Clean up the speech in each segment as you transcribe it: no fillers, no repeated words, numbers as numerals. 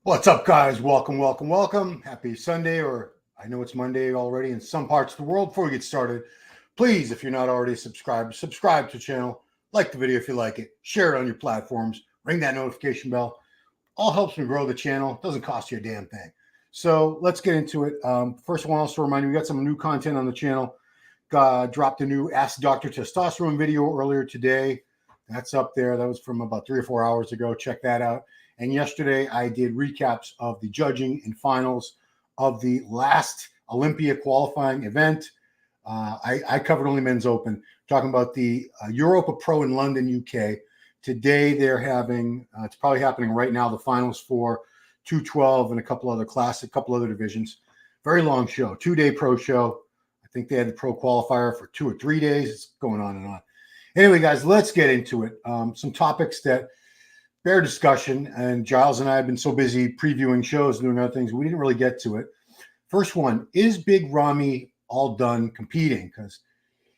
What's up, guys? Welcome, welcome, welcome. Happy Sunday, or I know it's Monday already in some parts of the world. Before we get started, please, if you're not already subscribed, subscribe to the channel, like the video if you like it, share it on your platforms, ring that notification bell. All helps me grow the channel. Doesn't cost you a damn thing. So let's get into it. First, I want to also remind you, we got some new content on the channel. Dropped a new Ask Dr. Testosterone video earlier today. That's up there. That was from about 3 or 4 hours ago. Check that out. And yesterday I did recaps of the judging and finals of the last Olympia qualifying event. I covered only men's open, talking about the Europa Pro in London, UK. Today they're having, it's probably happening right now, the finals for 212 and a couple other classic, couple other divisions. Very long show, 2-day pro show. I think they had the pro qualifier for 2 or 3 days. It's going on and on. Anyway, guys, let's get into it. Some topics that bear discussion, and Giles and I have been so busy previewing shows and doing other things, we didn't really get to it. First one, is Big Ramy all done competing? Because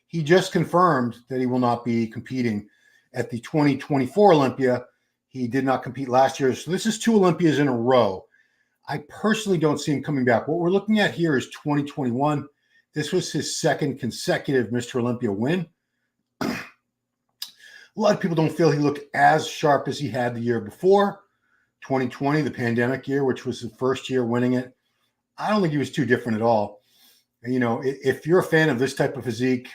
he just confirmed that he will not be competing at the 2024 Olympia. He did not compete last year, so this is 2 Olympias in a row. I personally don't see him coming back. What we're looking at here is 2021. This was his second consecutive Mr. Olympia win. A lot of people don't feel he looked as sharp as he had the year before. 2020, the pandemic year, which was the first year winning it. I don't think he was too different at all. You know, if you're a fan of this type of physique,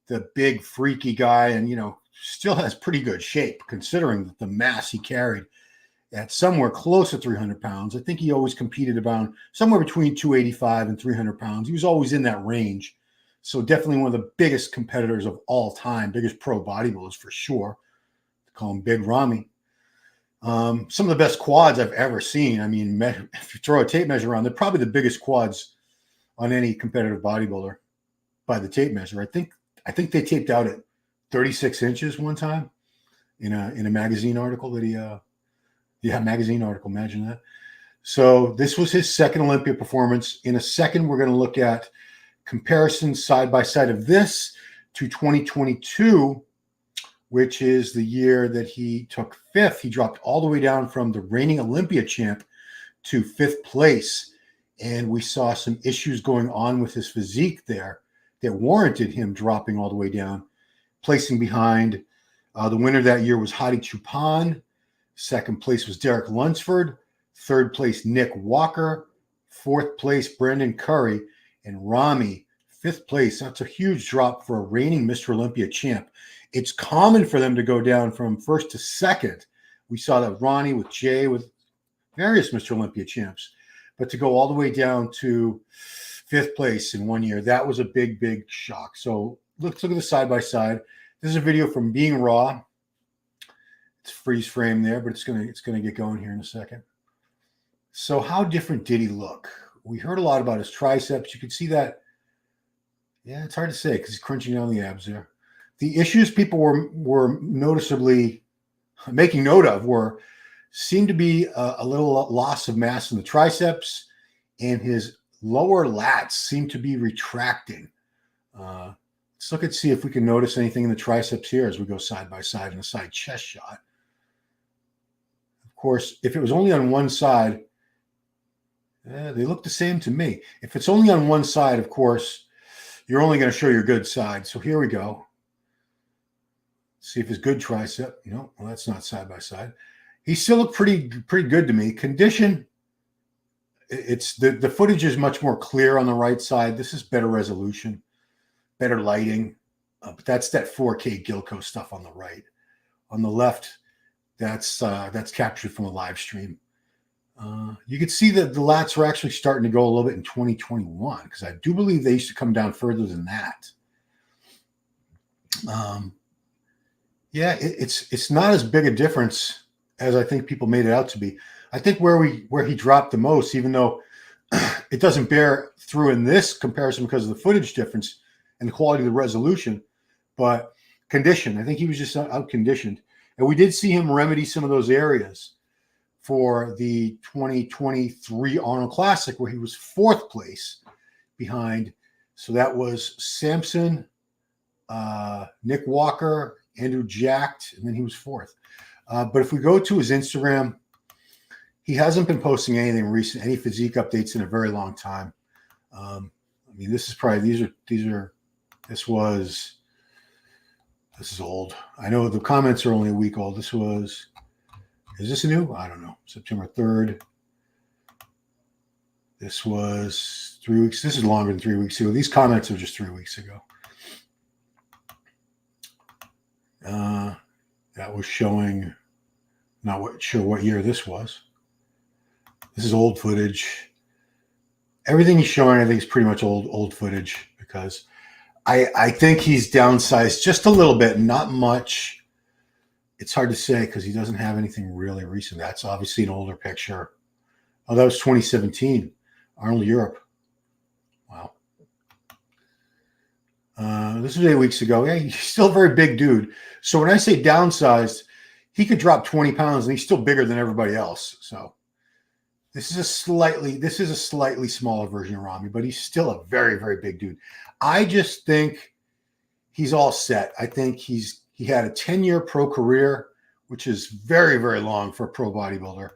the big freaky guy, and, you know, still has pretty good shape considering the mass he carried at somewhere close to 300 pounds. I think he always competed about somewhere between 285 and 300 pounds. He was always in that range. So definitely one of the biggest competitors of all time, biggest pro bodybuilders for sure. They call him Big Ramy. Some of the best quads I've ever seen. I mean, if you throw a tape measure on, they're probably the biggest quads on any competitive bodybuilder by the tape measure. I think they taped out at 36 inches one time in a magazine article that magazine article. Imagine that. So this was his second Olympia performance. In a second, we're going to look at comparisons side by side of this to 2022, which is the year that he took 5th. He dropped all the way down from the reigning Olympia champ to 5th place. And we saw some issues going on with his physique there that warranted him dropping all the way down, placing behind. The winner that year was Hadi Choopan. Second place was Derek Lunsford. Third place, Nick Walker. Fourth place, Brandon Curry. And Ramy, 5th place. That's a huge drop for a reigning Mr. Olympia champ. It's common for them to go down from 1st to 2nd. We saw that Ronnie with Jay, with various Mr. Olympia champs. But to go all the way down to 5th place in 1 year, that was a big, big shock. So let's look at the side-by-side. This is a video from Being Raw. It's freeze frame there, but it's gonna get going here in a second. So how different did he look? We heard a lot about his triceps. You could see that. Yeah, it's hard to say because he's crunching down the abs there. The issues people were noticeably making note of seemed to be a little loss of mass in the triceps, and his lower lats seemed to be retracting. Let's look and see if we can notice anything in the triceps here as we go side by side in a side chest shot. Of course, if it was only on one side, they look the same to me. If it's only on one side, of course, you're only going to show your good side. So here we go. See if his good tricep. No, well, that's not side by side. He still looked pretty good to me. Condition, it's the footage is much more clear on the right side. This is better resolution, better lighting. But that's that 4K Gilco stuff on the right. On the left, that's captured from a live stream. You could see that the lats were actually starting to go a little bit in 2021 because I do believe they used to come down further than that. Yeah, it's not as big a difference as I think people made it out to be. I think where he dropped the most, even though it doesn't bear through in this comparison because of the footage difference and the quality of the resolution, but condition. I think he was just out conditioned, and we did see him remedy some of those areas for the 2023 Arnold Classic, where he was 4th place behind. So that was Samson, Nick Walker, Andrew Jacked, and then he was 4th. But if we go to his Instagram, He hasn't been posting anything recent, any physique updates in a very long time. I mean, this is probably this is old. I know the comments are only a week old. Is this new? I don't know. September 3rd. This was 3 weeks. This is longer than 3 weeks ago. These comments are just 3 weeks ago. That was showing, not sure what year this was. This is old footage. Everything he's showing, I think, is pretty much old footage, because I think he's downsized just a little bit, not much. It's hard to say because he doesn't have anything really recent. That's obviously an older picture. Oh, that was 2017. Arnold Europe. Wow. This was 8 weeks ago. Yeah, he's still a very big dude. So when I say downsized, he could drop 20 pounds and he's still bigger than everybody else. So this is a slightly smaller version of Ramy, but he's still a very, very big dude. I just think he's all set. I think he had a 10-year pro career, which is very, very long for a pro bodybuilder.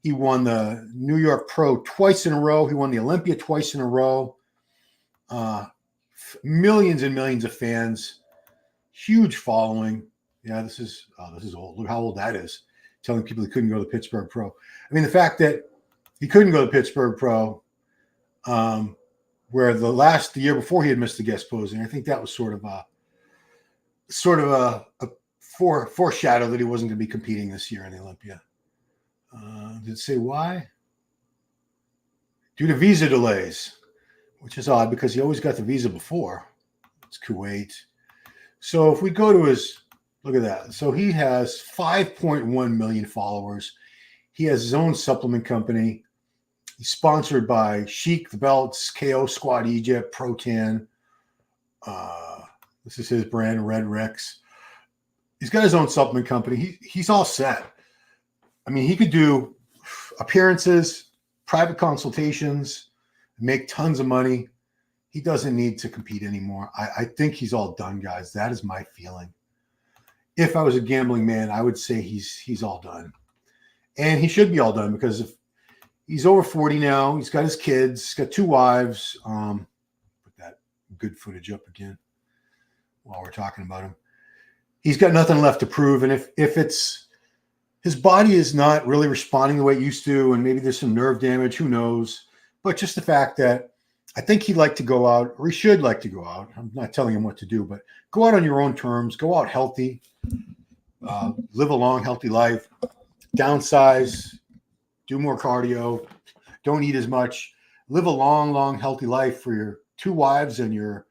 He won the New York Pro twice in a row. He won the Olympia twice in a row. Millions and millions of fans. Huge following. Yeah, this is old. Look how old that is. Telling people he couldn't go to the Pittsburgh Pro. I mean, the fact that he couldn't go to the Pittsburgh Pro, where the year before he had missed the guest posing. I think that was sort of a foreshadow that he wasn't going to be competing this year in the Olympia. Did it say why? Due to visa delays, which is odd because he always got the visa before. It's Kuwait. So if we go to look at that. So he has 5.1 million followers. He has his own supplement company. He's sponsored by Chic, the Belts, KO Squad Egypt, Protan. This is his brand, Red Rex. He's got his own supplement company. He's all set. I mean, he could do appearances, private consultations, make tons of money. He doesn't need to compete anymore. I think he's all done, guys. That is my feeling. If I was a gambling man, I would say he's all done. And he should be all done, because if he's over 40 now, he's got his kids, he's got 2 wives. Put that good footage up again while we're talking about him. He's got nothing left to prove. And if it's his body is not really responding the way it used to, and maybe there's some nerve damage, who knows? But just the fact that I think he'd like to go out, or he should like to go out. I'm not telling him what to do, but go out on your own terms. Go out healthy. Live a long, healthy life. Downsize. Do more cardio. Don't eat as much. Live a long, long, healthy life for your 2 wives and your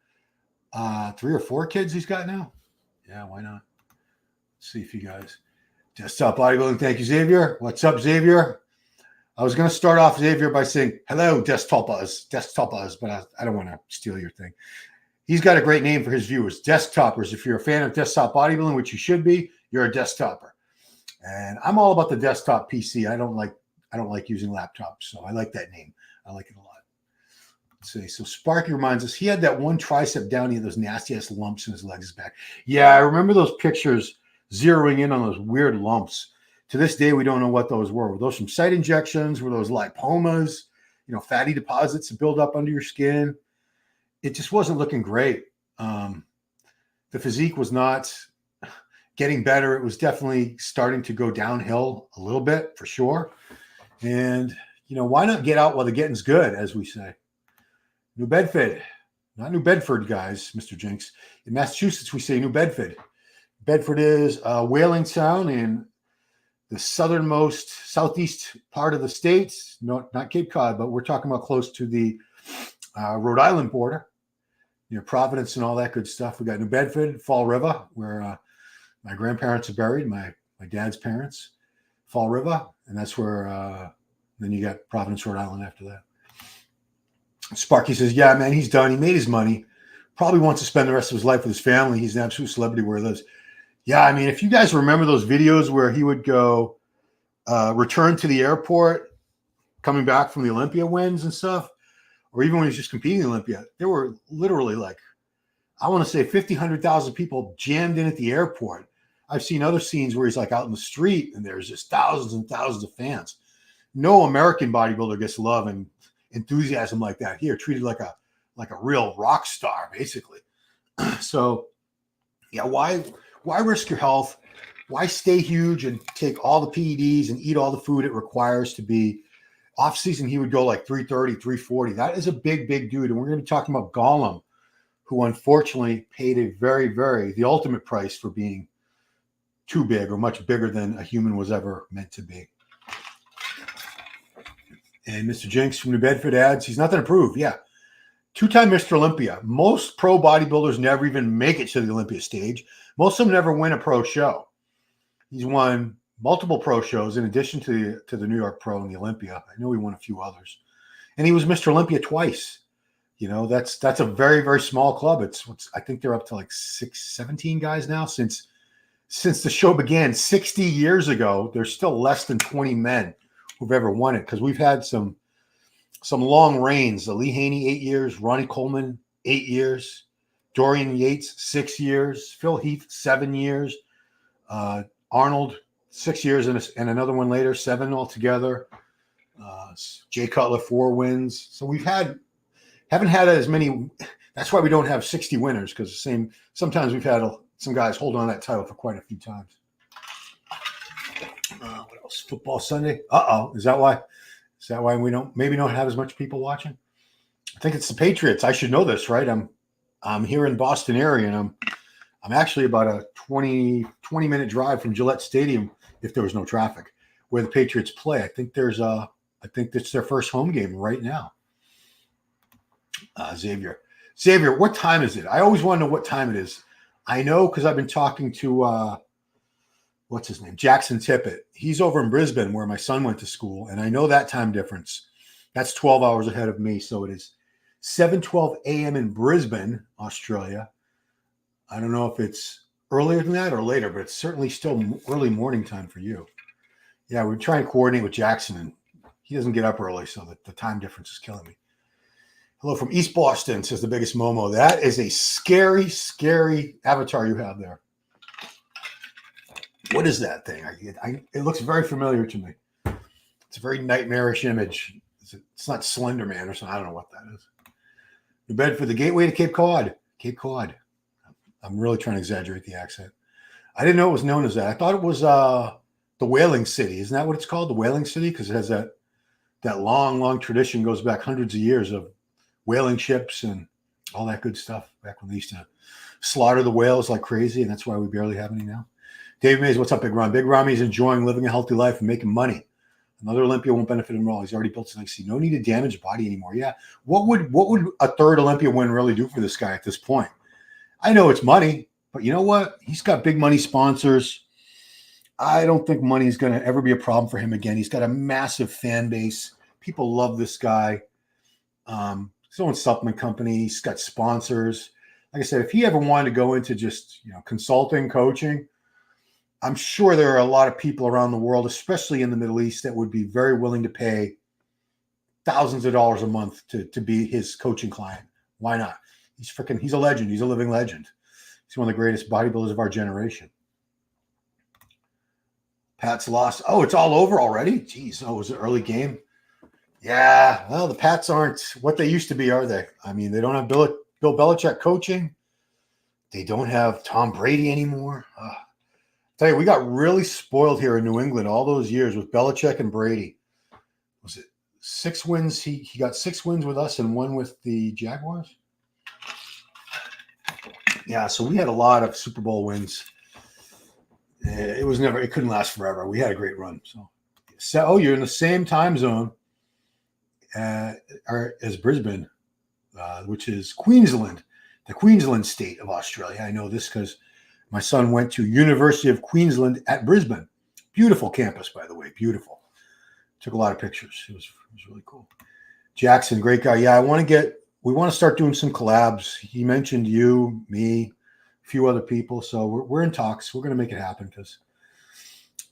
3 or 4 kids he's got now. Yeah, why not? Let's see if you guys... Desktop Bodybuilding. Thank you, Xavier. What's up, Xavier? I was going to start off, Xavier, by saying, hello, Desktopers, but I don't want to steal your thing. He's got a great name for his viewers, Desktopers. If you're a fan of desktop bodybuilding, which you should be, you're a desktopper. And I'm all about the desktop PC. I don't like using laptops, so I like that name. I like it a lot. Let's see. So Sparky reminds us, he had that one tricep down. He had those nasty-ass lumps in his legs back. Yeah, I remember those pictures zeroing in on those weird lumps. To this day, we don't know what those were. Were those from site injections? Were those lipomas? Fatty deposits that build up under your skin? It just wasn't looking great. The physique was not getting better. It was definitely starting to go downhill a little bit, for sure. And, why not get out while the getting's good, as we say? New Bedford. Not New Bedford, guys, Mr. Jinx. In Massachusetts, we say New Bedford. Bedford is a whaling town in the southeast part of the states. No, not Cape Cod, but we're talking about close to the Rhode Island border, near Providence and all that good stuff. We got New Bedford, Fall River, where my grandparents are buried, my dad's parents, Fall River, and that's where then you got Providence, Rhode Island after that. Sparky says, yeah, man, he's done. He made his money. Probably wants to spend the rest of his life with his family. He's an absolute celebrity where he lives. Yeah, I mean, if you guys remember those videos where he would go return to the airport, coming back from the Olympia wins and stuff, or even when he was just competing in Olympia, there were literally I want to say 50, 100,000 people jammed in at the airport. I've seen other scenes where he's out in the street and there's just thousands and thousands of fans. no American bodybuilder gets love and enthusiasm like that here, treated like a real rock star, basically. So, yeah, why risk your health? Why stay huge and take all the PEDs and eat all the food it requires to be off season? He would go like 330, 340. That is a big, big dude. And we're going to be talking about Golem, who unfortunately paid a the ultimate price for being too big, or much bigger than a human was ever meant to be. And Mr. Jinx from New Bedford adds, he's nothing to prove. Yeah. 2-time Mr. Olympia. Most pro bodybuilders never even make it to the Olympia stage. Most of them never win a pro show. He's won multiple pro shows in addition to the New York Pro and the Olympia. I know he won a few others. And he was Mr. Olympia twice. You know, that's a very, very small club. I think they're up to like 17 guys now since the show began 60 years ago. There's still less than 20 men who've ever won it, because we've had some long reigns. Lee Haney, 8 years. Ronnie Coleman, 8 years. Dorian Yates, 6 years. Phil Heath, 7 years. Arnold, 6 years and another one later, 7 altogether. Jay Cutler, 4 wins. So haven't had as many. That's why we don't have 60 winners, because sometimes we've had some guys hold on that title for quite a few times. What else? Football Sunday. Is that why we don't have as much people watching? I think it's the Patriots. I should know this, right? I'm here in Boston area, and I'm actually about a 20-minute drive from Gillette Stadium, if there was no traffic, where the Patriots play. I think it's their first home game right now. Xavier, what time is it? I always want to know what time it is. I know because I've been talking to what's his name, Jackson Tippett. He's over in Brisbane, where my son went to school, and I know that time difference. That's 12 hours ahead of me, so it is 7:12 a.m. in Brisbane, Australia. I don't know if it's earlier than that or later, but it's certainly still early morning time for you. Yeah, we're trying to coordinate with Jackson, and he doesn't get up early, so the time difference is killing me. Hello from East Boston, says the biggest Momo. That is a scary, scary avatar you have there. What is that thing? It looks very familiar to me. It's a very nightmarish image. It's not Slender Man or something. I don't know what that is. New Bedford, the gateway to Cape Cod. Cape Cod. I'm really trying to exaggerate the accent. I didn't know it was known as that. I thought it was the Whaling City. Isn't that what it's called? The Whaling City? Because it has that long, long tradition, goes back hundreds of years of whaling ships and all that good stuff back when they used to slaughter the whales like crazy, and that's why we barely have any now. Dave Mays, what's up, Big Ron? Big Ramy's enjoying living a healthy life and making money. Another Olympia won't benefit him at all. He's already built his legacy. No need to damage his body anymore. Yeah. What would a third Olympia win really do for this guy at this point? I know it's money, but you know what? He's got big money sponsors. I don't think money is going to ever be a problem for him again. He's got a massive fan base. People love this guy. His own supplement company. He's got sponsors. Like I said, if he ever wanted to go into just consulting, coaching, I'm sure there are a lot of people around the world, especially in the Middle East, that would be very willing to pay thousands of dollars a month to be his coaching client. Why not? He's a legend. He's a living legend. He's one of the greatest bodybuilders of our generation. Pats lost. Oh, it's all over already? Jeez. Oh, it was an early game. Yeah. Well, the Pats aren't what they used to be, are they? I mean, they don't have Bill Belichick coaching. They don't have Tom Brady anymore. Tell you, we got really spoiled here in New England all those years with Belichick and Brady. Was it 6 wins? He got 6 wins with us and 1 with the Jaguars. Yeah, so we had a lot of Super Bowl wins. It couldn't last forever. We had a great run. So you're in the same time zone as Brisbane, which is Queensland, the Queensland state of Australia. I know this because my son went to University of Queensland at Brisbane. Beautiful campus, by the way. Beautiful. Took a lot of pictures. It was really cool. Jackson, great guy. Yeah, we want to start doing some collabs. He mentioned you, me, a few other people. So we're in talks. We're going to make it happen because,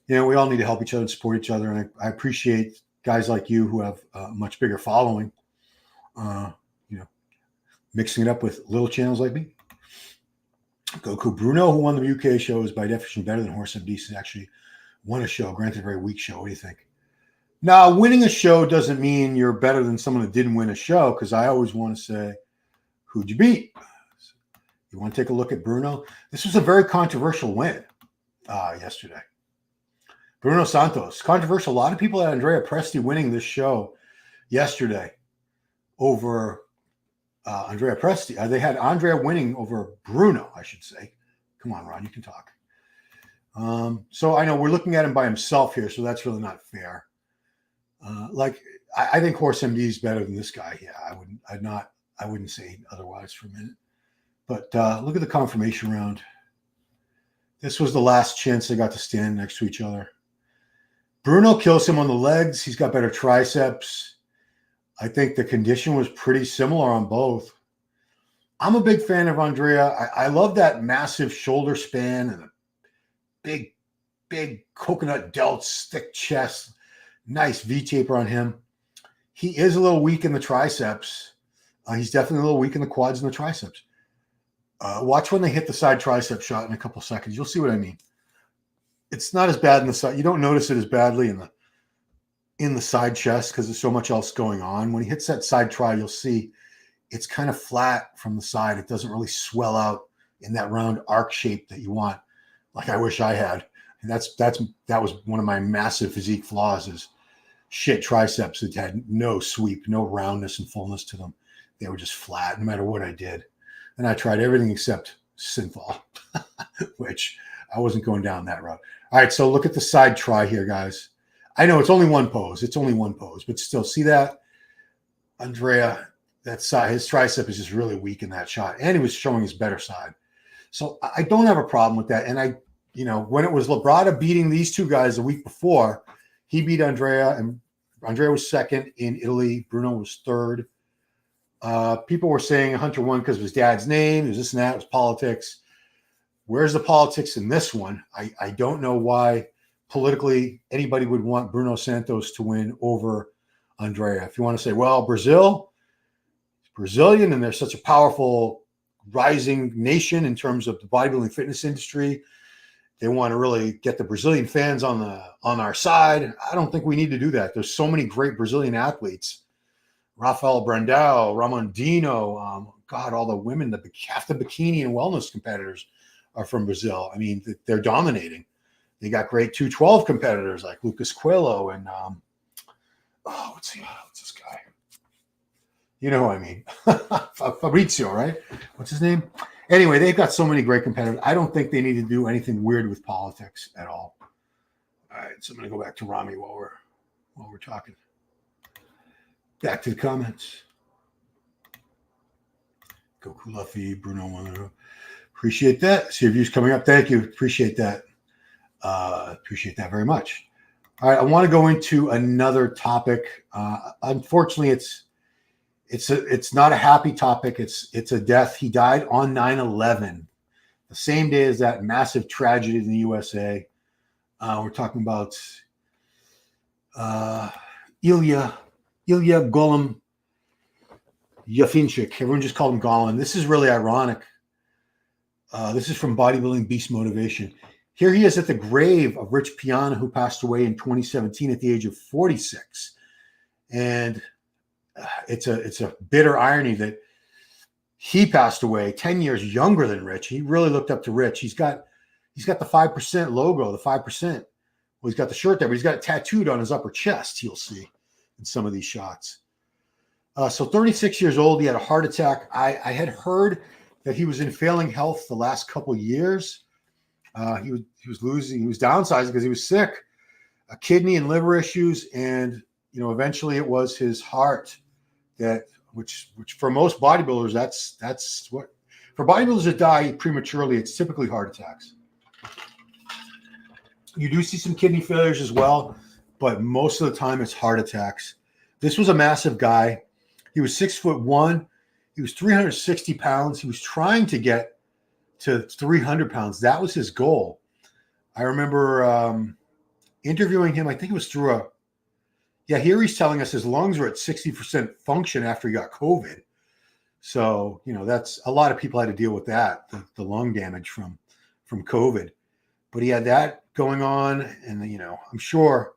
we all need to help each other and support each other. And I appreciate guys like you who have a much bigger following, mixing it up with little channels like me. Goku Bruno, who won the UK show, is by definition better than Horse MD. Actually won a show, granted a very weak show. What do you think? Now, winning a show doesn't mean you're better than someone that didn't win a show, because I always want to say, who'd you beat? You want to take a look at Bruno? This was a very controversial win yesterday. Bruno Santos, controversial. A lot of people had Andrea Presti winning this show yesterday over Andrea Presti. They had Andrea winning over Bruno, I should say. Come on, Ron, you can talk. So I know we're looking at him by himself here, so that's really not fair. I think Horse MD is better than this guy. Yeah, I wouldn't say otherwise for a minute. But look at the confirmation round. This was the last chance they got to stand next to each other. Bruno kills him on the legs. He's got better triceps. I think the condition was pretty similar on both. I'm a big fan of Andrea. I love that massive shoulder span and the big coconut delts, thick chest, nice V-taper on him. He is a little weak in the triceps. He's definitely a little weak in the quads and the triceps. Watch when they hit the side tricep shot in a couple seconds. You'll see what I mean. It's not as bad in the side. You don't notice it as badly in the side chest because there's so much else going on. When he hits that side tri, you'll see it's kind of flat from the side. It doesn't really swell out in that round arc shape that you want, like I wish I had. And that was one of my massive physique flaws is shit triceps that had no sweep, no roundness and fullness to them. They were just flat no matter what I did. And I tried everything except synthol, which I wasn't going down that route. All right, so look at the side try here, guys. I know it's only one pose. It's only one pose, but still, see that? Andrea, that side, his tricep is just really weak in that shot. And he was showing his better side. So I don't have a problem with that. And when it was Labrada beating these two guys the week before, he beat Andrea, and Andrea was second in Italy. Bruno was third. People were saying Hunter won because of his dad's name. There's this and that. It was politics. Where's the politics in this one? I don't know why politically anybody would want Bruno Santos to win over Andrea. If you want to say, well, Brazil, it's Brazilian, and they're such a powerful rising nation in terms of the bodybuilding fitness industry. They want to really get the Brazilian fans on our side. I don't think we need to do that. There's so many great Brazilian athletes. Rafael Brandao, Ramondino, God, all the women, half the bikini and wellness competitors are from Brazil. I mean, they're dominating. They got great 212 competitors like Lucas Coelho and what's this guy? You know who I mean. Fabrizio, right? What's his name? Anyway, they've got so many great competitors. I don't think they need to do anything weird with politics at all. All right, so I'm going to go back to Ramy while we're talking. Back to the comments. Goku Luffy, Bruno. Appreciate that. See your views coming up. Thank you. Appreciate that. Appreciate that very much. All right, I want to go into another topic. Unfortunately, it's not a happy topic. It's a death. He died on 9/11, the same day as that massive tragedy in the USA. We're talking about Illia Golem Yefinchyk. Everyone just called him Golem. This is really ironic. This is from Bodybuilding Beast Motivation. Here he is at the grave of Rich Piana, who passed away in 2017 at the age of 46. And it's a bitter irony that he passed away 10 years younger than Rich. He really looked up to Rich. He's got the 5% logo, the 5%. Well, he's got the shirt there, but he's got it tattooed on his upper chest, you'll see in some of these shots. So 36 years old, he had a heart attack. I had heard that he was in failing health the last couple of years. He was downsizing because he was sick, kidney and liver issues, and eventually it was his heart which for most bodybuilders, that's what, for bodybuilders that die prematurely, it's typically heart attacks. You do see some kidney failures as well, but most of the time it's heart attacks. This was a massive guy. He was 6'1". He was 360 pounds. He was trying to get to 300 pounds. That was his goal. I remember interviewing him. I think it was through here he's telling us his lungs were at 60% function after he got COVID. So, that's a lot of people had to deal with that, the lung damage from COVID. But he had that going on. And, I'm sure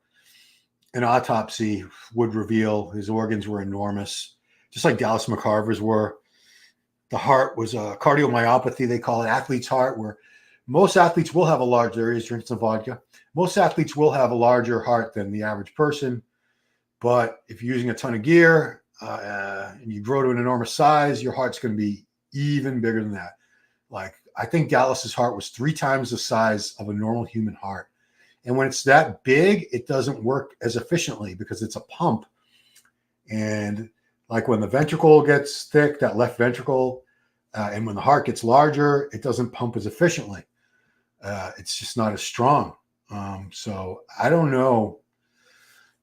an autopsy would reveal his organs were enormous, just like Dallas McCarver's were. The heart was a cardiomyopathy, they call it, athlete's heart, where most athletes will have a large, there is drinking some vodka. Most athletes will have a larger heart than the average person. But if you're using a ton of gear and you grow to an enormous size, your heart's going to be even bigger than that. Like, I think Dallas's heart was 3 times the size of a normal human heart. And when it's that big, it doesn't work as efficiently because it's a pump. And like when the ventricle gets thick, that left ventricle, and when the heart gets larger, it doesn't pump as efficiently. It's just not as strong. So I don't know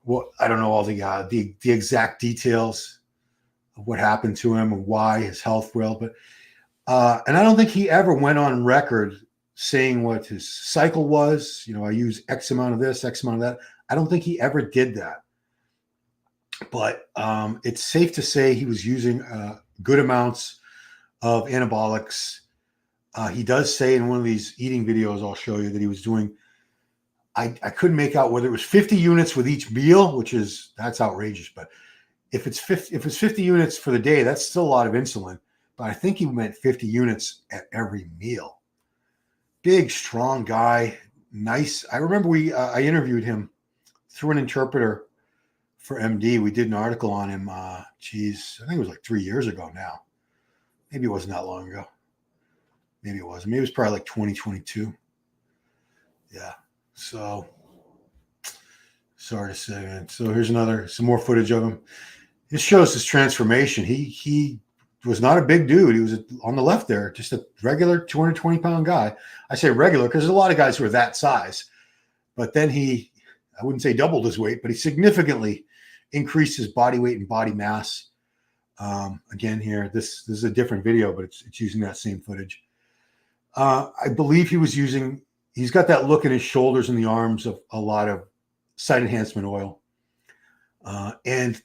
all the exact details of what happened to him and why his health failed, but and I don't think he ever went on record saying what his cycle was. You know, I use X amount of this, X amount of that. I don't think he ever did that. But it's safe to say he was using good amounts of anabolics. He does say in one of these eating videos I'll show you that he was doing, I couldn't make out whether it was 50 units with each meal, that's outrageous. But if it's 50 units for the day, that's still a lot of insulin. But I think he meant 50 units at every meal. Big, strong guy, nice. I remember I interviewed him through an interpreter for MD. We did an article on him. I think it was like 3 years ago now. Maybe it wasn't that long ago. Maybe it wasn't. Maybe it was probably like 2022. Yeah. So sorry to say, man. So here's some more footage of him. This shows his transformation. He was not a big dude. He was on the left there, just a regular 220-pound guy. I say regular because there's a lot of guys who are that size. But then I wouldn't say doubled his weight, but he significantly increased his body weight and body mass. Again, here, this is a different video, but it's using that same footage. I believe he's got that look in his shoulders and the arms of a lot of site enhancement oil. And,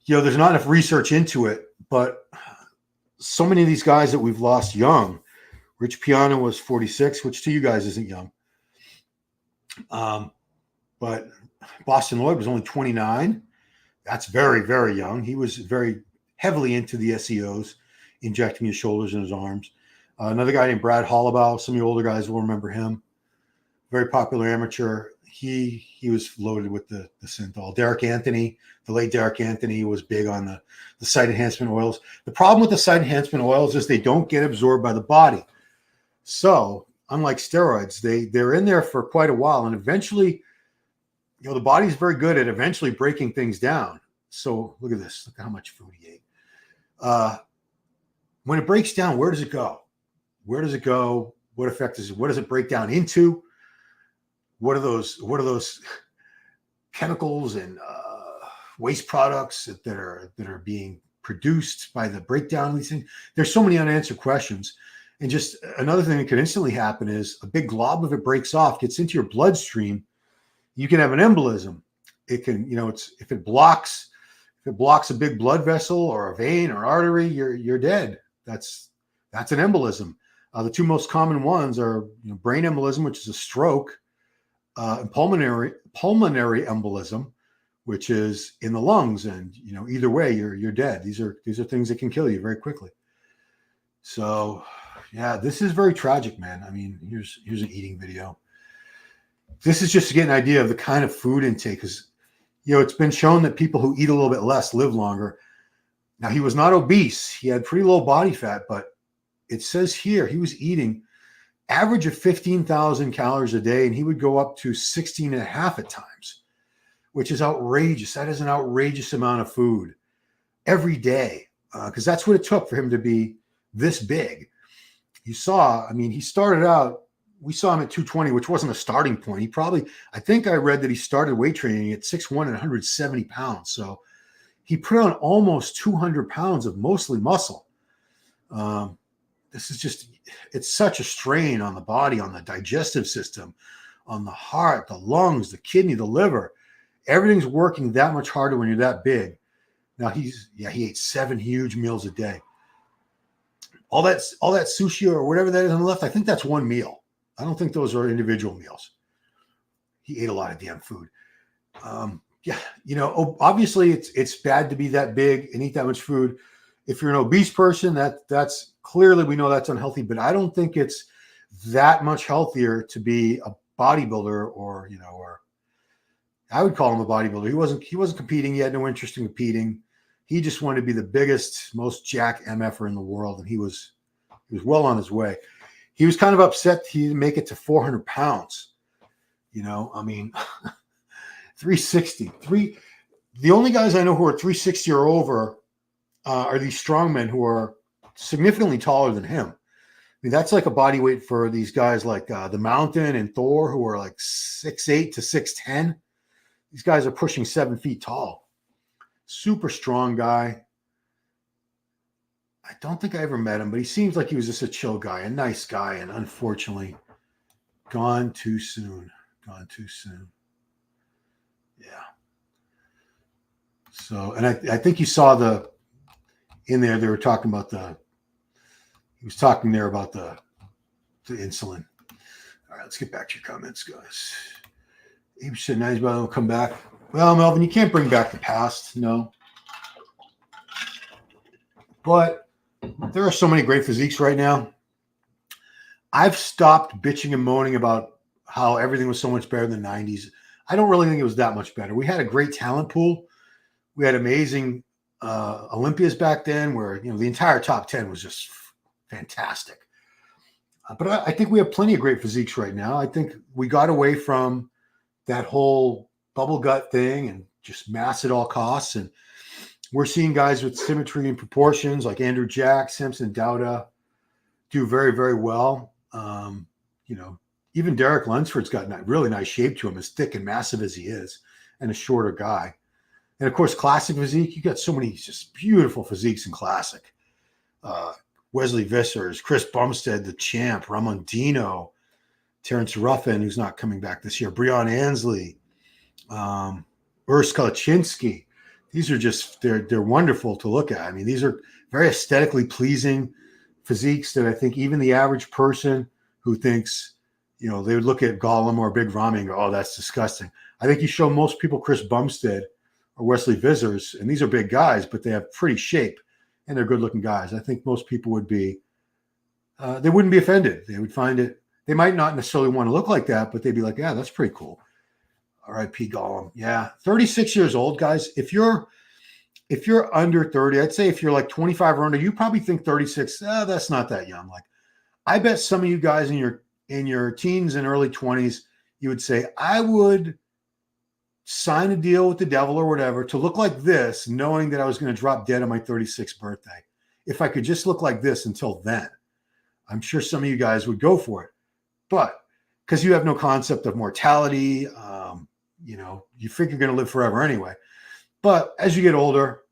there's not enough research into it, but so many of these guys that we've lost young, Rich Piana was 46, which to you guys isn't young. But Boston Lloyd was only 29. That's very, very young. He was very heavily into the SEOs, injecting his shoulders and his arms. Another guy named Brad Hollabaugh, some of you older guys will remember him. Very popular amateur. He was loaded with the synthol. Derek Anthony, the late Derek Anthony, was big on the site enhancement oils. The problem with the site enhancement oils is they don't get absorbed by the body. So unlike steroids, they're in there for quite a while, and eventually, the body's very good at eventually breaking things down. So look at this. Look at how much food he ate. When it breaks down, where does it go? Where does it go? What effect is it? What does it break down into? What are those chemicals and waste products that are being produced by the breakdown of these things? There's so many unanswered questions. And just another thing that could instantly happen is a big glob of it breaks off, gets into your bloodstream. You can have an embolism. It can, if it blocks a big blood vessel or a vein or artery, you're dead. That's an embolism. The two most common ones are brain embolism, which is a stroke, and pulmonary embolism, which is in the lungs. And either way, you're dead. These are things that can kill you very quickly. So yeah, this is very tragic, man. I mean, here's an eating video. This is just to get an idea of the kind of food intake, because it's been shown that people who eat a little bit less live longer. Now, he was not obese. He had pretty low body fat, but it says here he was eating average of 15,000 calories a day, and he would go up to 16 and a half at times, which is outrageous. That is an outrageous amount of food every day, because that's what it took for him to be this big. He started out, we saw him at 220, which wasn't a starting point. I think I read that he started weight training at 6'1" and 170 pounds. So he put on almost 200 pounds of mostly muscle. It's such a strain on the body, on the digestive system, on the heart, the lungs, the kidney, the liver. Everything's working that much harder when you're that big. Now he ate 7 huge meals a day. All that sushi or whatever that is on the left, I think that's one meal. I don't think those are individual meals. He ate a lot of damn food. Yeah, obviously it's bad to be that big and eat that much food. If you're an obese person, that's clearly, we know that's unhealthy, but I don't think it's that much healthier to be a bodybuilder, or I would call him a bodybuilder. He wasn't competing. He had no interest in competing. He just wanted to be the biggest, most jack MFer in the world, and he was well on his way. He was kind of upset he didn't make it to 400 pounds. 360. The only guys I know who are 360 or over are these strongmen who are significantly taller than him. I mean, that's like a body weight for these guys like the Mountain and Thor, who are like 6'8" to 6'10". These guys are pushing 7 feet tall. Super strong guy. I don't think I ever met him, but he seems like he was just a chill guy, a nice guy, and unfortunately, gone too soon. Yeah. So, and I think you saw in there, they were talking about he was talking there about the insulin. All right, let's get back to your comments, guys. Abe said, nice, but will come back. Well, Melvin, you can't bring back the past, no. But there are so many great physiques right now. I've stopped bitching and moaning about how everything was so much better in the 90s. I don't really think it was that much better. We had a great talent pool. We had amazing Olympias back then where, the entire top 10 was just fantastic. But I think we have plenty of great physiques right now. I think we got away from that whole bubble gut thing and just mass at all costs. And we're seeing guys with symmetry and proportions like Andrew Jack, Simpson, Dowda do very, very well. Even Derek Lunsford's got really nice shape to him, as thick and massive as he is, and a shorter guy. And of course, classic physique, you got so many just beautiful physiques in classic. Wesley Vissers, Chris Bumstead, the champ, Ramondino, Terrence Ruffin, who's not coming back this year, Breon Ansley, Urs Kalaczynski. These are just, they're wonderful to look at. I mean, these are very aesthetically pleasing physiques that I think even the average person who thinks, they would look at Golem or Big Ramy and go, oh, that's disgusting. I think you show most people Chris Bumstead or Wesley Vissers, and these are big guys, but they have pretty shape and they're good looking guys. I think most people would be, they wouldn't be offended. They would find it, they might not necessarily want to look like that, but they'd be like, yeah, that's pretty cool. R.I.P. Golem. Yeah. 36 years old, guys. If you're under 30, I'd say if you're like 25 or under, you probably think 36, that's not that young. Like, I bet some of you guys in your teens and early 20s, you would say, I would sign a deal with the devil or whatever to look like this, knowing that I was going to drop dead on my 36th birthday. If I could just look like this until then, I'm sure some of you guys would go for it. But because you have no concept of mortality, you figure you're going to live forever anyway. But as you get older,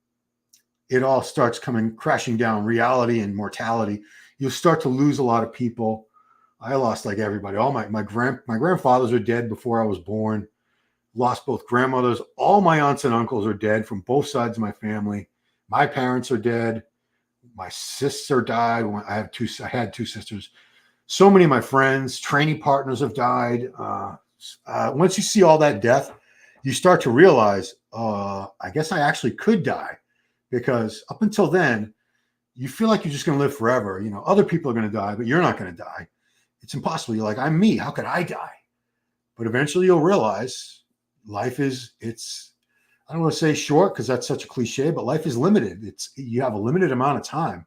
it all starts coming crashing down. Reality and mortality. You'll start to lose a lot of people. I lost like everybody. All my grandfathers are dead before I was born. Lost both grandmothers. All my aunts and uncles are dead from both sides of my family. My parents are dead. My sister died. I had two sisters. So many of my friends, training partners have died. Once you see all that death, you start to realize, I guess I actually could die, because up until then, you feel like you're just going to live forever. Other people are going to die, but you're not going to die. It's impossible. You're like, I'm me. How could I die? But eventually you'll realize life I don't want to say short because that's such a cliche, but life is limited. You have a limited amount of time.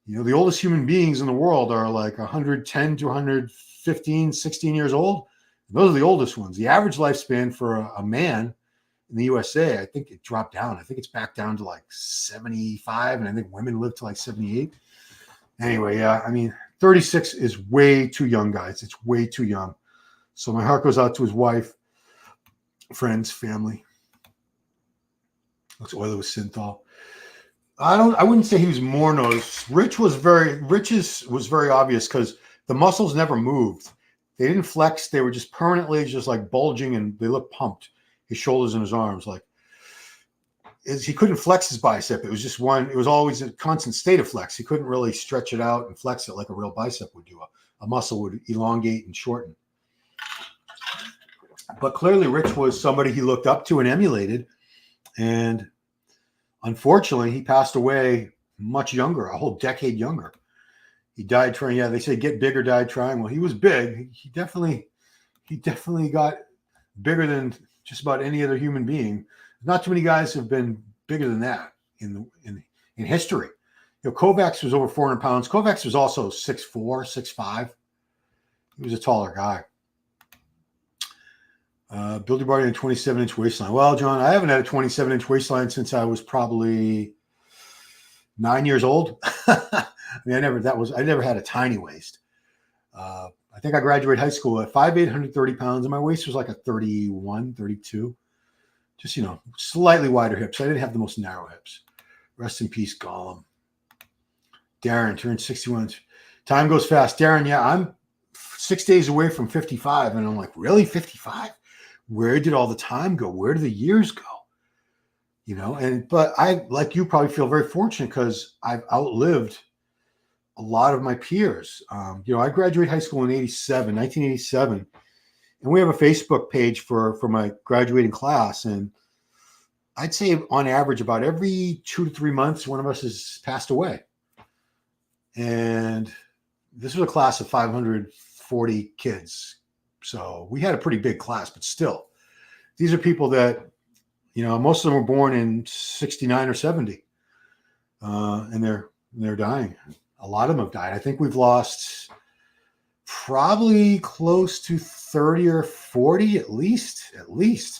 The oldest human beings in the world are like 110 to 115, 16 years old. Those are the oldest ones. The average lifespan for a man in the USA, I think it dropped down. I think it's back down to like 75, and I think women live to like 78. Anyway, yeah, I mean, 36 is way too young, guys. It's way too young. So my heart goes out to his wife, friends, family. Looks oily with synthol. I wouldn't say he was more noticed. Rich's was very obvious because the muscles never moved. They didn't flex. They were just permanently just like bulging, and they looked pumped. His shoulders and his arms, he couldn't flex his bicep. It was just one. It was always a constant state of flex. He couldn't really stretch it out and flex it like a real bicep would do. A muscle would elongate and shorten. But clearly Rich was somebody he looked up to and emulated. And unfortunately, he passed away much younger, a whole decade younger. He died trying. Yeah, they say get big or die trying. Well, he was big. He definitely got bigger than just about any other human being. Not too many guys have been bigger than that in history. You know, Kovacs was over 400 pounds. Kovacs was also 6'4", 6'5". He was a taller guy. Build your body in a 27-inch waistline. Well, John, I haven't had a 27-inch waistline since I was probably 9 years old. I mean, I never had a tiny waist. I think I graduated high school at 5'8", 130 pounds, and my waist was like a 31, 32. Just, you know, slightly wider hips. I didn't have the most narrow hips. Rest in peace, Golem. Darren turned 61. Time goes fast. Darren, yeah, I'm 6 days away from 55. And I'm like, really? 55? Where did all the time go? Where did the years go? You know, but I, like you, probably feel very fortunate because I've outlived a lot of my peers. You know, I graduated high school in 1987. And we have a Facebook page for my graduating class. And I'd say on average, about every 2 to 3 months, one of us has passed away. And this was a class of 540 kids. So we had a pretty big class, but still, these are people that, you know, most of them were born in 69 or 70. And they're dying. A lot of them have died. I think we've lost probably close to 30 or 40, at least,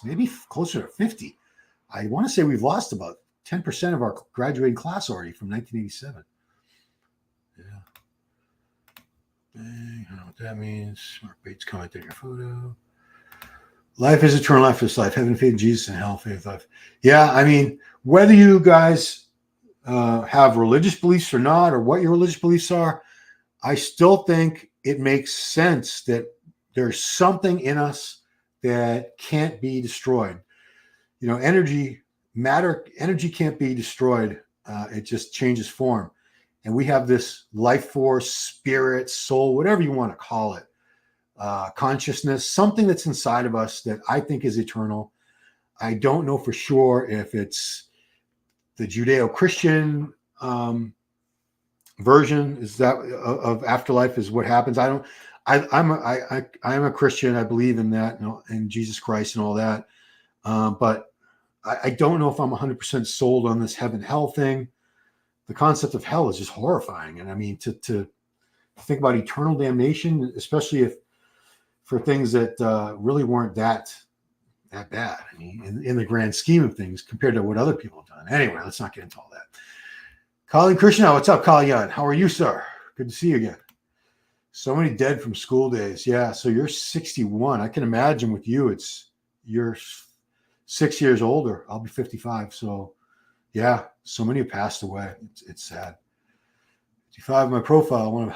maybe closer to 50. I want to say we've lost about 10% of our graduating class already from 1987. Yeah. I don't know what that means. Mark Bates commented on your photo. Life is eternal after this life. Heaven, faith in Jesus, and hell, faith, life. Yeah, I mean, whether you guys have religious beliefs or not, or what your religious beliefs are, I still think it makes sense that there's something in us that can't be destroyed. You know, energy can't be destroyed. It just changes form. And we have this life force, spirit, soul, whatever you want to call it, consciousness, something that's inside of us that I think is eternal. I don't know for sure if it's the Judeo-Christian version is that of afterlife is what happens. I'm a Christian. I believe in that, and Jesus Christ and all that. But I don't know if I'm 100% sold on this heaven hell thing. The concept of hell is just horrifying. And I mean, to think about eternal damnation, especially if for things that really weren't that bad. I mean, in the grand scheme of things compared to what other people have done. Anyway, let's not get into all that. Colleen Krishna, what's up, Kalyan? How are you, sir? Good to see you again. So many dead from school days. Yeah, so you're 61. I can imagine with you, you're 6 years older. I'll be 55. So, yeah, so many have passed away. It's sad. 55, my profile.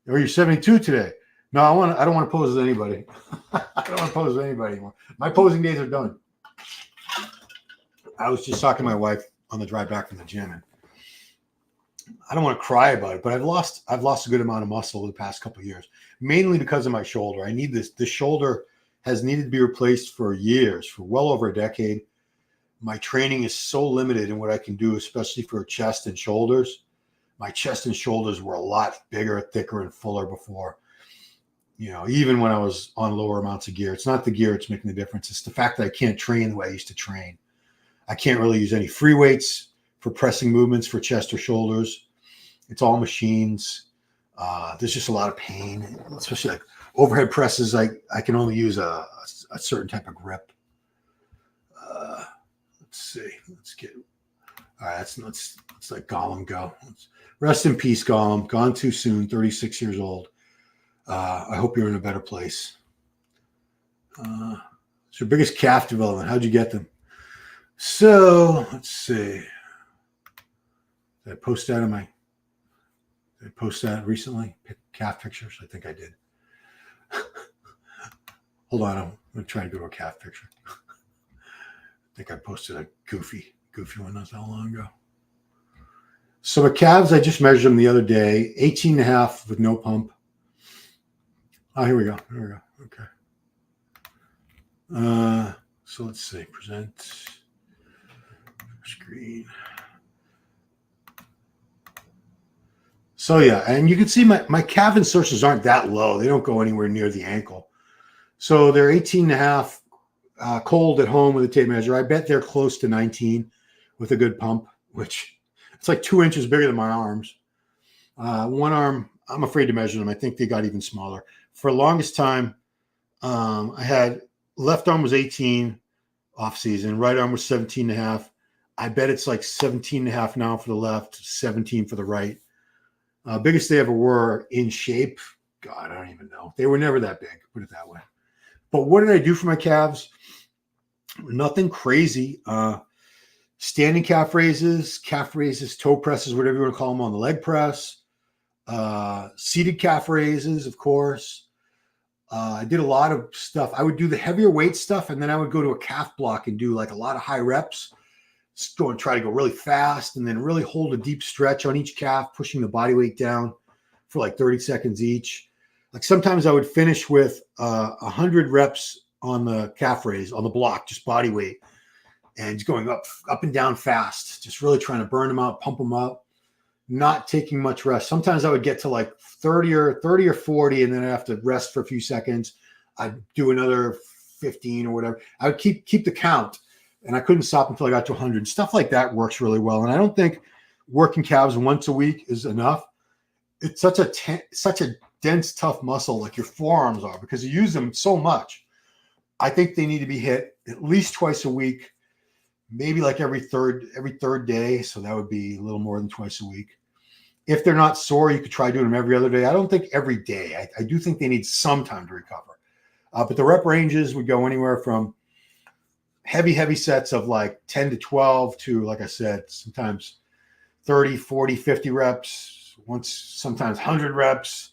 Or you're 72 today. No, I don't want to pose with anybody. I don't want to pose with anybody anymore. My posing days are done. I was just talking to my wife on the drive back from the gym, and I don't want to cry about it, but I've lost a good amount of muscle over the past couple of years, mainly because of my shoulder. I need this. The shoulder has needed to be replaced for years, for well over a decade. My training is so limited in what I can do, especially for chest and shoulders. My chest and shoulders were a lot bigger, thicker, and fuller before. You know, even when I was on lower amounts of gear. It's not the gear it's making the difference. It's the fact that I can't train the way I used to train. I can't really use any free weights for pressing movements for chest or shoulders. It's all machines. There's just a lot of pain, especially like overhead presses. I can only use a certain type of grip. Let's see. Let's get. All right, let's let Golem go. Rest in peace, Golem. Gone too soon. 36 years old. I hope you're in a better place. It's your biggest calf development. How'd you get them? So let's see. Did I post that recently? Calf pictures? I think I did. Hold on, I'm gonna try and go to a calf picture. I think I posted a goofy one not that long ago. So my calves, I just measured them the other day, 18 and a half with no pump. Oh, here we go. Okay. So let's see, present screen. So yeah, and you can see my calf insertions aren't that low. They don't go anywhere near the ankle. So they're 18 and a half cold at home with a tape measure. I bet they're close to 19 with a good pump, which it's like 2 inches bigger than my arms. One arm, I'm afraid to measure them. I think they got even smaller. For the longest time, I had left arm was 18 off season, right arm was 17 and a half. I bet it's like 17 and a half now for the left, 17 for the right. Biggest they ever were in shape. God, I don't even know. They were never that big, put it that way. But what did I do for my calves? Nothing crazy. Standing calf raises, toe presses, whatever you want to call them on the leg press. Seated calf raises, of course. I did a lot of stuff. I would do the heavier weight stuff, and then I would go to a calf block and do like a lot of high reps. Just go and try to go really fast, and then really hold a deep stretch on each calf, pushing the body weight down for like 30 seconds each. Like sometimes I would finish with 100 reps on the calf raise on the block, just body weight, and just going up and down fast, just really trying to burn them out, pump them up, not taking much rest. Sometimes I would get to like 30 or 40, and then I have to rest for a few seconds. I'd do another 15 or whatever. I would keep the count, and I couldn't stop until I got to 100. Stuff like that works really well. And I don't think working calves once a week is enough. It's such a dense, tough muscle like your forearms are because you use them so much. I think they need to be hit at least twice a week, maybe like every third day. So that would be a little more than twice a week. If they're not sore, you could try doing them every other day. I don't think every day. I do think they need some time to recover. But the rep ranges would go anywhere from heavy sets of like 10 to 12 to, like I said, sometimes 30, 40, 50 reps, sometimes 100 reps,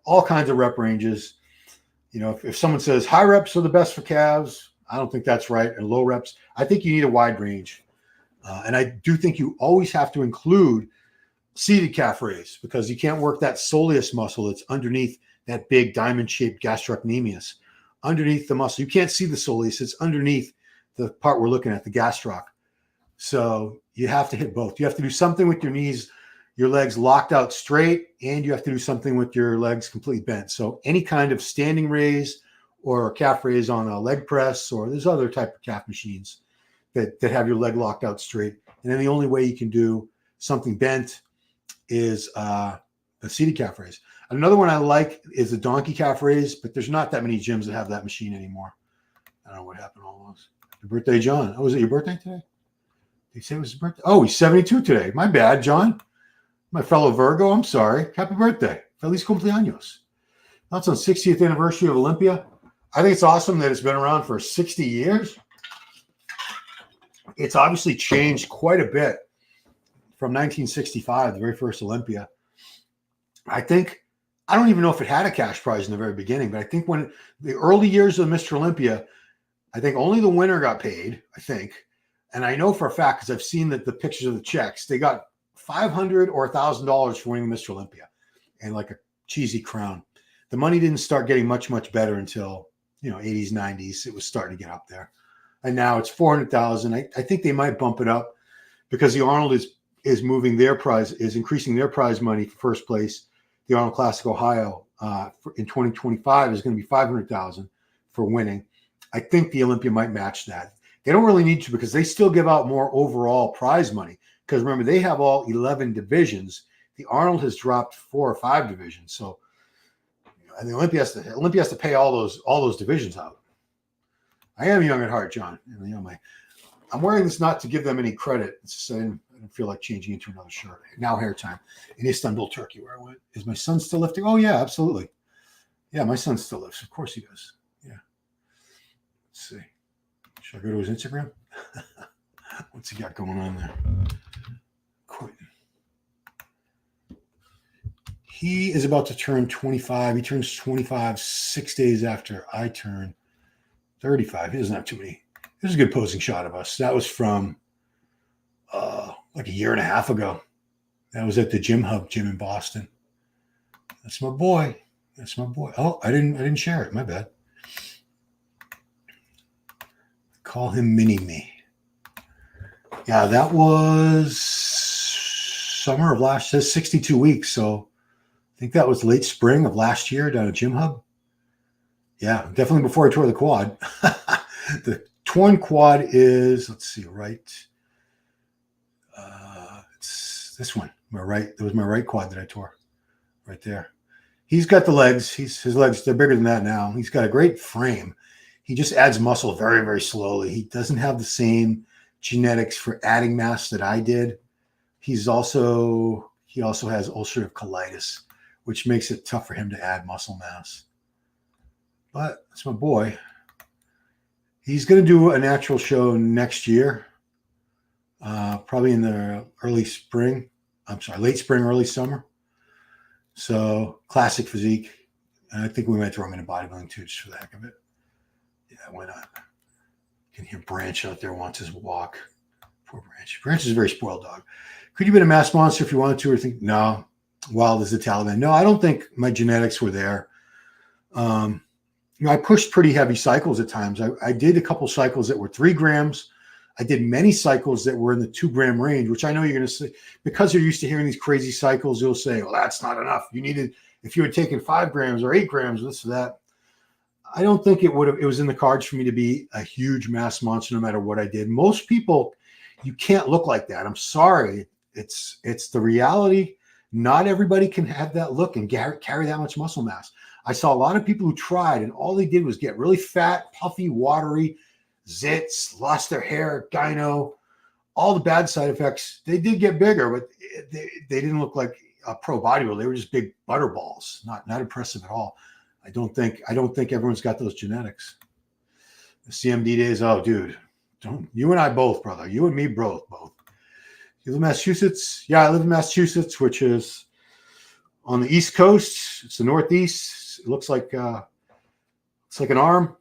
all kinds of rep ranges. You know, if someone says high reps are the best for calves, I don't think that's right. And low reps, I think you need a wide range. And I do think you always have to include seated calf raise because you can't work that soleus muscle that's underneath that big diamond-shaped gastrocnemius. Underneath the muscle, you can't see the soleus. It's underneath the part we're looking at, the gastroc. So you have to hit both. You have to do something with your knees, your legs locked out straight, and you have to do something with your legs completely bent. So any kind of standing raise or a calf raise on a leg press, or there's other type of calf machines that have your leg locked out straight. And then the only way you can do something bent is the seated calf raise. Another one I like is the donkey calf raise, but there's not that many gyms that have that machine anymore. I don't know what happened to all those. Your birthday, John. Oh, was it your birthday today? Did he say it was his birthday? Oh, he's 72 today. My bad, John. My fellow Virgo, I'm sorry. Happy birthday. Feliz cumpleaños. That's on 60th anniversary of Olympia. I think it's awesome that it's been around for 60 years. It's obviously changed quite a bit from 1965, the very first Olympia. I don't even know if it had a cash prize in the very beginning, but I think when the early years of Mr. Olympia, I think only the winner got paid, I think. And I know for a fact, because I've seen the pictures of the checks, they got $500 or $1,000 for winning Mr. Olympia and like a cheesy crown. The money didn't start getting much better until, 80s, 90s. It was starting to get up there. And now it's $400,000. I think they might bump it up because the Arnold is moving their prize, is increasing their prize money for first place. The Arnold Classic Ohio in 2025 is going to be $500,000 for winning. I think the Olympia might match that. They don't really need to because they still give out more overall prize money. Because remember, they have all 11 divisions. The Arnold has dropped 4 or 5 divisions. So, and the Olympia has to pay all those divisions out. I am young at heart, John. I'm wearing this not to give them any credit. It's just, I don't feel like changing into another shirt. Now hair time in Istanbul, Turkey, where I went. Is my son still lifting? Oh yeah, absolutely. Yeah, my son still lifts. Of course he does. Yeah. Let's see. Should I go to his Instagram? What's he got going on there? Quentin. He is about to turn 25. He turns 25 6 days after I turn 35. He doesn't have too many. This is a good posing shot of us. That was from like a year and a half ago. That was at the Gym Hub gym in Boston. That's my boy. Oh, I didn't share it. My bad. Call him Mini-Me. Yeah, that was summer of last year, 62 weeks. So I think that was late spring of last year down at Gym Hub. Yeah, definitely before I tore the quad. The torn quad is, let's see, right. It's this one, my right. It was my right quad that I tore right there. He's got the legs. His legs, they're bigger than that now. He's got a great frame. He just adds muscle very, very slowly. He doesn't have the same genetics for adding mass that I did. He also has ulcerative colitis, which makes it tough for him to add muscle mass. But that's my boy. He's going to do a natural show next year, probably in the late spring, early summer. So classic physique. And I think we might throw him in a bodybuilding too, just for the heck of it. Yeah, why not? You can hear Branch out there wants his walk. Poor Branch. Branch is a very spoiled dog. Could you have been a mass monster if you wanted to, or think, no, wild as the Taliban? No, I don't think my genetics were there. I pushed pretty heavy cycles at times. I did a couple cycles that were 3 grams. I did many cycles that were in the 2-gram range, which I know you're going to say, because you're used to hearing these crazy cycles, you'll say, well, that's not enough. You needed, if you had taken 5 grams or 8 grams, this or that. I don't think it was in the cards for me to be a huge mass monster no matter what I did. Most people, you can't look like that. I'm sorry. It's the reality. Not everybody can have that look and carry that much muscle mass. I saw a lot of people who tried, and all they did was get really fat, puffy, watery, zits, lost their hair, gyno, all the bad side effects. They did get bigger, but they didn't look like a pro bodybuilder. They were just big butterballs, not impressive at all. I don't think everyone's got those genetics. The CMD days, oh, dude, don't you and I both, brother. You and me both. You live in Massachusetts? Yeah, I live in Massachusetts, which is on the East Coast. It's the Northeast. It looks like an arm.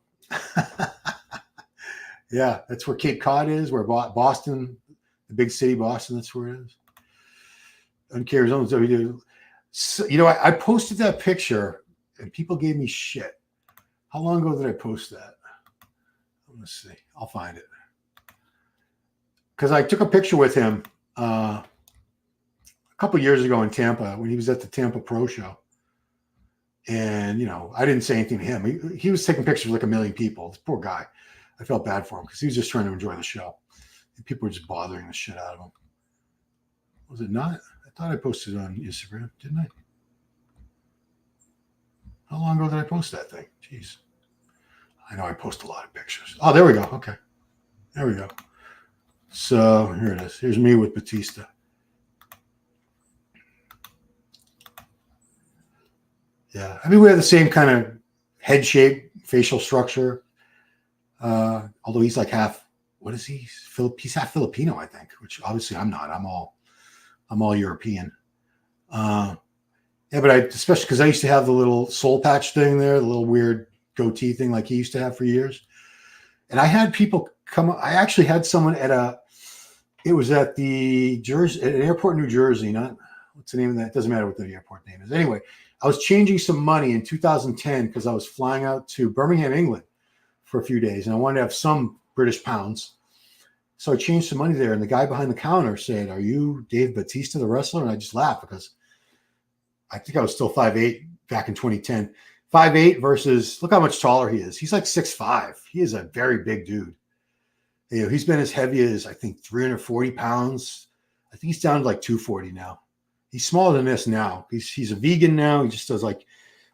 Yeah, that's where Cape Cod is, where Boston, the big city, Boston, that's where it is. Uncares. So, I posted that picture, and people gave me shit. How long ago did I post that? Let's see. I'll find it. Because I took a picture with him a couple years ago in Tampa when he was at the Tampa Pro Show. And, I didn't say anything to him. He was taking pictures with like 1 million people. This poor guy. I felt bad for him because he was just trying to enjoy the show. And people were just bothering the shit out of him. Was it not? I thought I posted it on Instagram, didn't I? How long ago did I post that thing? Jeez. I know I post a lot of pictures. Oh, there we go. Okay. There we go. So here it is. Here's me with Batista. Yeah. I mean, we have the same kind of head shape, facial structure. Although he's like half, what is he? He's half Filipino, I think, which obviously I'm not. I'm all European. Yeah, but especially because I used to have the little soul patch thing there, the little weird goatee thing like he used to have for years. And I had people come. I actually had someone it was at an airport in New Jersey. Not what's the name of that? It doesn't matter what the airport name is. Anyway, I was changing some money in 2010 because I was flying out to Birmingham, England for a few days, and I wanted to have some British pounds. So I changed some money there, and the guy behind the counter said, "Are you Dave Batista, the wrestler?" And I just laughed because I think I was still 5'8" back in 2010. 5'8" versus, look how much taller he is. He's like 6'5". He is a very big dude. He's been as heavy as, I think, 340 pounds. I think he's down to like 240 now. He's smaller than this now. He's a vegan now. He just does like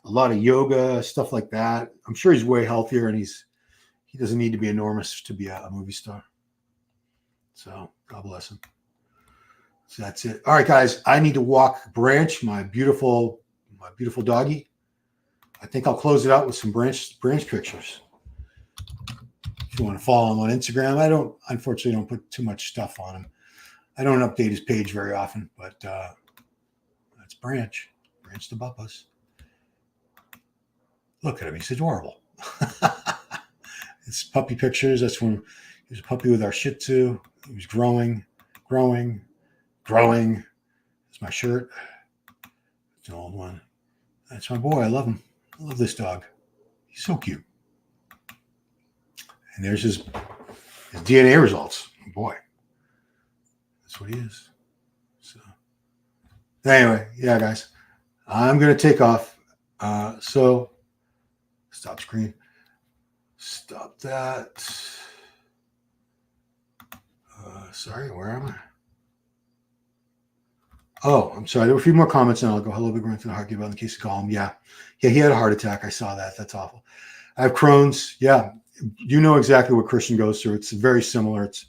a lot of yoga, stuff like that. I'm sure he's way healthier, and he doesn't need to be enormous to be a movie star. So God bless him. So that's it. All right, guys. I need to walk Branch, my beautiful doggy. I think I'll close it out with some Branch pictures. If you want to follow him on Instagram, I unfortunately don't put too much stuff on him. I don't update his page very often, but that's Branch the Buppas. Look at him. He's adorable. It's puppy pictures. That's when he was a puppy with our Shih Tzu. He was growing. It's my shirt. It's an old one. That's my boy. I love him. I love this dog. He's so cute. And there's his His DNA results. Boy, that's what he is. So anyway, yeah, guys, I'm going to take off. So stop screen. Stop that. Sorry, where am I? Oh, I'm sorry. There were a few more comments, and I'll go. Hello, Big Ramy to the heart. Give out in case of Golem. Yeah, he had a heart attack. I saw that. That's awful. I have Crohn's. Yeah, you know exactly what Christian goes through. It's very similar. It's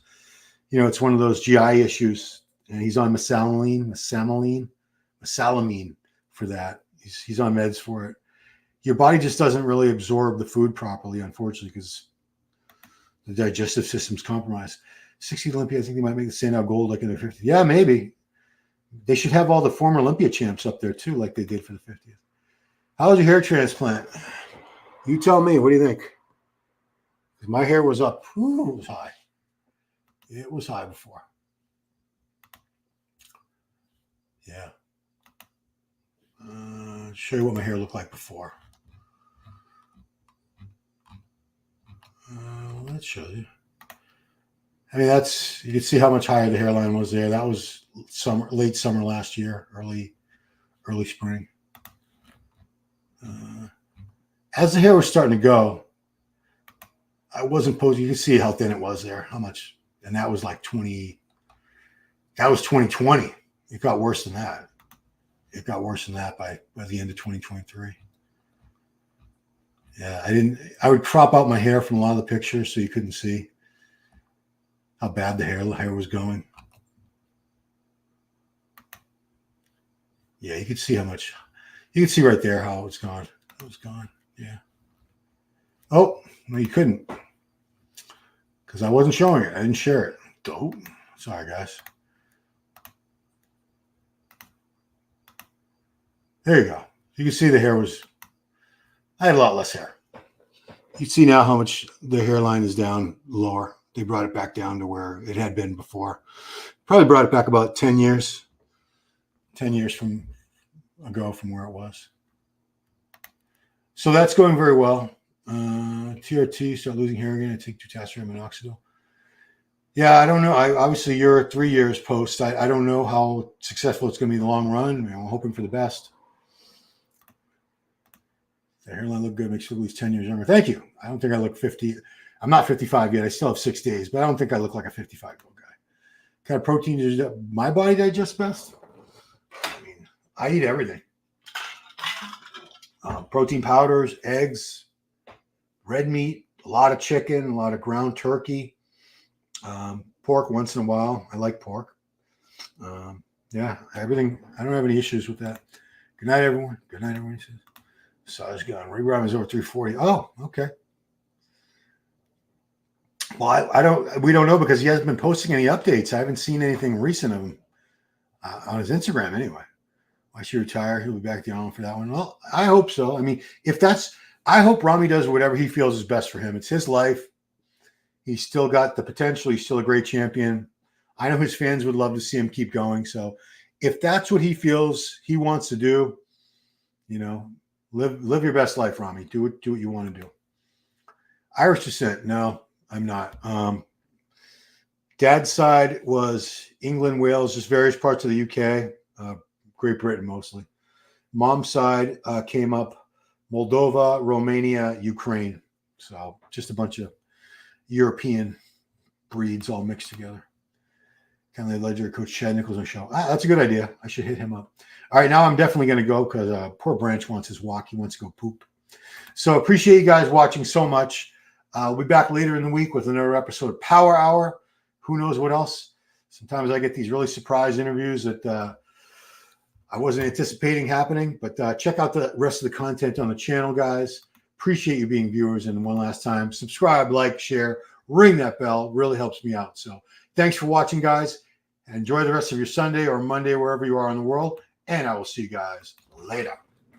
it's one of those GI issues, and he's on mesalamine for that. He's on meds for it. Your body just doesn't really absorb the food properly, unfortunately, because the digestive system's compromised. 60 Olympia, I think they might make the standout gold like in the 50s. Yeah, maybe. They should have all the former Olympia champs up there too, like they did for the 50th. How was your hair transplant? You tell me. What do you think? My hair was up. Ooh, it was high. It was high before. Yeah. Show you what my hair looked like before. Let's show you. I mean, you can see how much higher the hairline was there. That was late summer last year, early spring. As the hair was starting to go, I wasn't posing. You can see how thin it was there, how much, and that was like 20. That was 2020. It got worse than that. It got worse than that by the end of 2023. Yeah, I would crop out my hair from a lot of the pictures so you couldn't see how bad the hair was going. Yeah, you could see how much. You could see right there how it's gone. It was gone. Yeah. Oh, no, you couldn't. Because I wasn't showing it. I didn't share it. Dope. Sorry, guys. There you go. You can see the hair was. I had a lot less hair. You see now how much the hairline is down lower. They brought it back down to where it had been before. Probably brought it back about 10 years. 10 years from where it was. So that's going very well. TRT, start losing hair again. I take dutasteride minoxidil. Yeah, I don't know. Obviously, you're 3 years post. I don't know how successful it's going to be in the long run. I'm hoping for the best. The hairline look good. Makes you look at least 10 years younger. Thank you. I don't think I look 50. I'm not 55 yet. I still have 6 days, but I don't think I look like a 55-year-old guy. What kind of protein does my body digest best? I mean, I eat everything. Protein powders, eggs, red meat, a lot of chicken, a lot of ground turkey, pork once in a while. I like pork. Yeah, everything. I don't have any issues with that. Good night, everyone. Good night, everyone. Massage gun. Big Ramy is over 340. Oh, okay. Well, we don't know because he hasn't been posting any updates. I haven't seen anything recent of him on his Instagram anyway. Why should he retire? He'll be back to the island for that one. Well, I hope so. I mean, I hope Ramy does whatever he feels is best for him. It's his life. He's still got the potential. He's still a great champion. I know his fans would love to see him keep going. So if that's what he feels he wants to do, live your best life, Ramy. Do what you want to do. Irish descent. No, I'm not. Dad's side was England, Wales, just various parts of the UK, Great Britain mostly. Mom's side came up Moldova, Romania, Ukraine. So just a bunch of European breeds all mixed together. Kind of legendary coach Chad Nichols on the show. That's a good idea. I should hit him up. All right, now I'm definitely going to go because poor Branch wants his walk. He wants to go poop. So appreciate you guys watching so much. We'll be back later in the week with another episode of Power Hour. Who knows what else? Sometimes I get these really surprise interviews that I wasn't anticipating happening. But check out the rest of the content on the channel, guys. Appreciate you being viewers. And one last time, subscribe, like, share, ring that bell. Really helps me out. So thanks for watching, guys. Enjoy the rest of your Sunday or Monday, wherever you are in the world. And I will see you guys later.